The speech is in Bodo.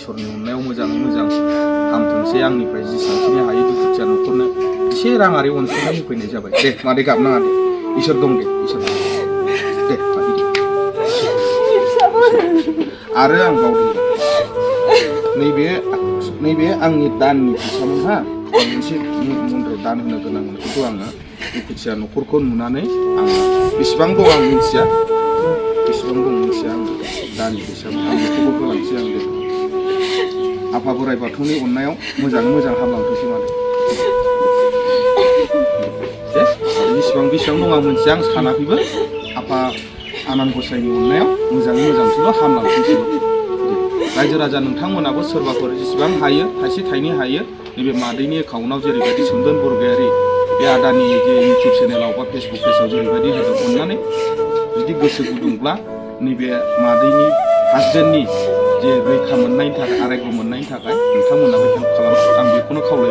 इसोरनि अननायाव मोजाङै मोजां हामथोंसै आंनिफ्राय जेसेबांखिनि हायो दुखुथिया न'खरनो एसे राङारि अनसुंथाइ होफैनाय जाबाय दे मादै गाबनाङा दे इसोर दं दे इसोर दं दे मादै दे आरो आं बावदों नैबे आंनि दाननि फैसामोन हा मोनसे मन्दिराव दान होनो गोनां बेखौ आङो दुखुथिया न'खरखौ नुनानै आङो बेसेबां दं आं मिथिया आङो दाननि फैसामोन आं बेखौबो होलांसै आं दे आफा बोराइ बाथौनि अननायाव मोजाङै मोजां हामलांथोंसै मादै दे बेसेबां दं आं मिथिया आं सानाखैबो आफा आनान गसाइनि अननायाव मोजाङै मोजांसैल' हामलांथोंसैल' रायजो राजा नोंथांमोनाबो सोरबाफोर जेसेबां हायो थाइसे थाइनै हायो नैबे मादैनि एकाउन्टआव जेरैबायदि सोमदोन बरगयारि बे आदानि जे इउटुब चेनेलाव बा फेसबुक पेजाव जेरैबायदि होदों अननानै जुदि गोसो गुदुंब्ला नैबे मादैनि हासबेन्डनि जे रैखा मोननायनि थाखाय आरायग' मोननायनि थाखाय नोंथांमोनाबो हेल्प खालाम आं बेखौनो खावलायबाय